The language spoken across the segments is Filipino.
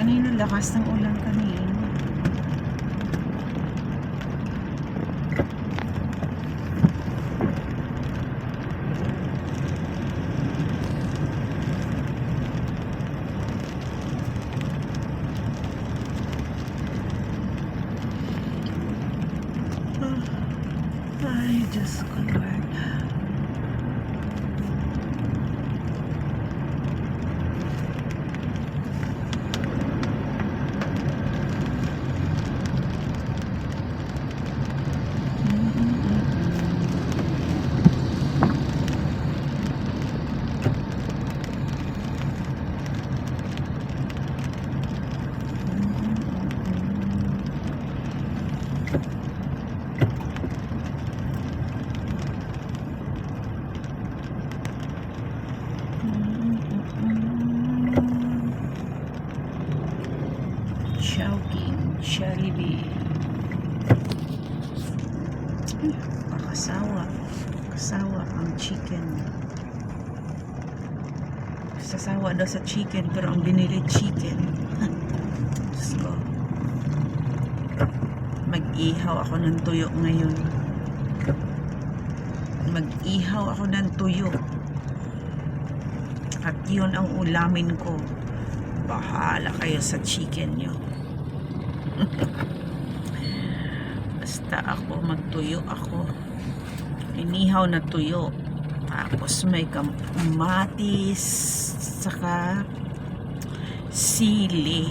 kanina, lakas ng ulan kanina. Ay, Diyos ko, Lord. Chowking, Jollibee. Kasawa ang chicken. Sasawa daw sa chicken, pero ang binili chicken. Diyos ko. Mag-ihaw ako ng tuyo ngayon. Mag-ihaw ako ng tuyo. At yun ang ulamin ko. Bahala kayo sa chicken nyo. Basta ako, magtuyo ako. Inihaw na tuyo. Tapos may kamatis, saka sili.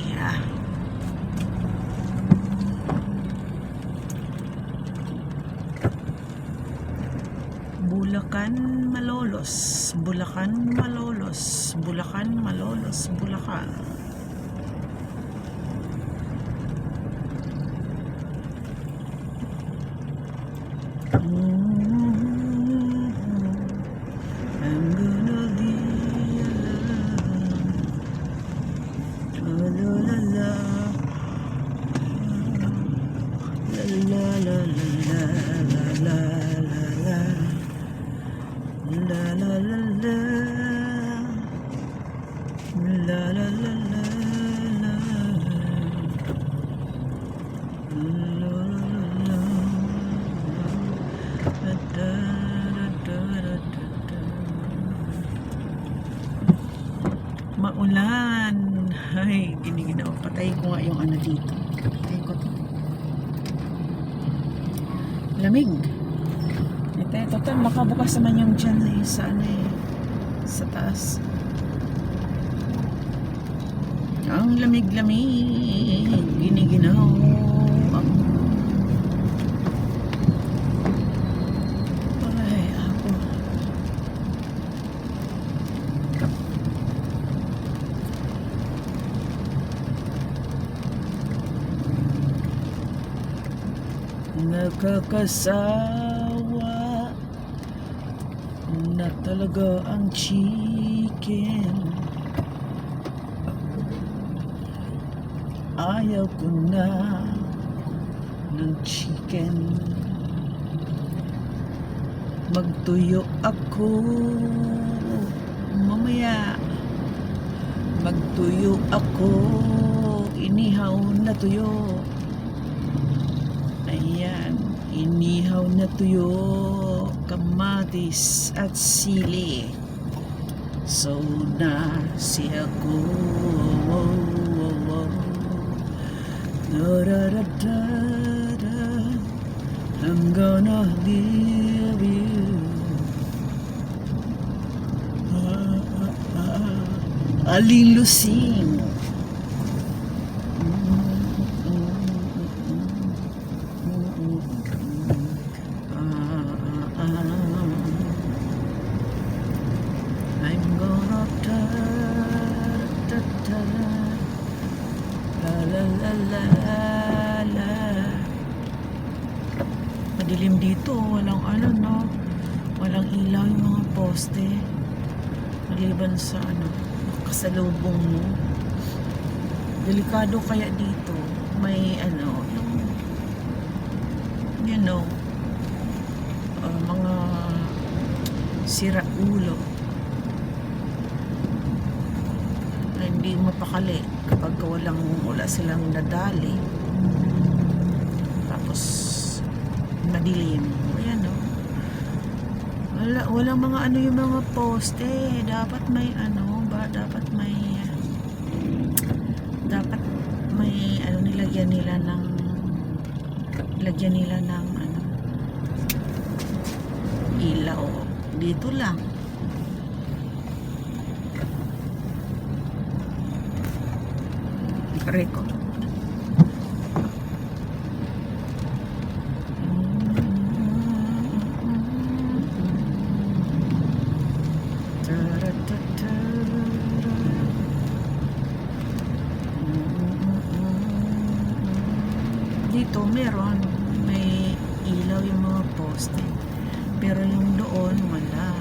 Bulacan Malolos, Bulacan Malolos, Bulacan Malolos, Bulacan. I'm gonna be alone. La la la la la la la la la la la la la la la la la maulan. Ay, giniginaw. Patay ko nga yung ano dito. Patay ko to. Lamig. Ito, total, makabukas naman yung dyan eh, sa ano eh, sa taas. Ang lamig-lamig. Giniginaw. Ay, ako. Nakakasawa na talaga ang chicken. Ayaw ko na ng chicken. Magtuyo ako mamaya. Magtuyo ako. Inihaw na tuyo. Ayan, inihaw na tuyo, kamatis at sili. So na siya ko. I'm gonna leave you. Aling Lusing. I'm gonna la la la la. Madilim dito, walang ano no, walang ilaw yung mga poste. Maliban sa ano, kasalubong mo. Delikado kaya dito, may ano, yung you know, mga sira ulo na hindi mapakali kapag dito wala silang nadali. Tapos madilim. Ayan o. Walang mga ano yung mga poste. Dapat may ano ba? Dapat may ano nilagyan nila ng ano ilaw. Dito lang. Record. Dito may ilaw yung mga poste, pero yung doon wala.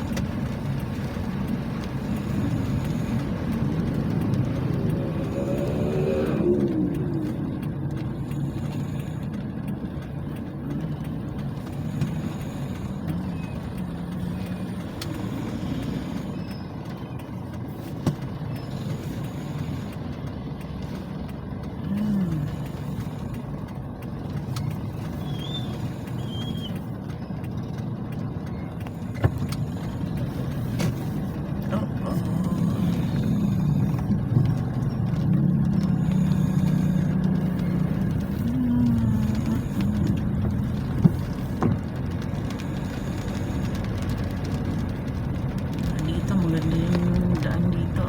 Maganda yung daan dito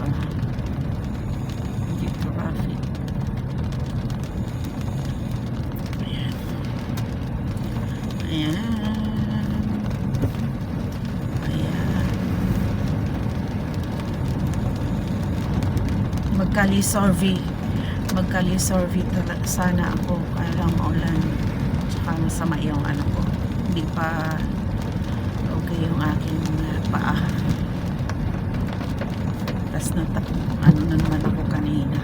hindi traffic. Ayan. Magkali-survey sana ako, kaya lang maulan, tsaka masama yung ano ko, hindi pa okay yung aking paa. Tas ano na naman ako kanina.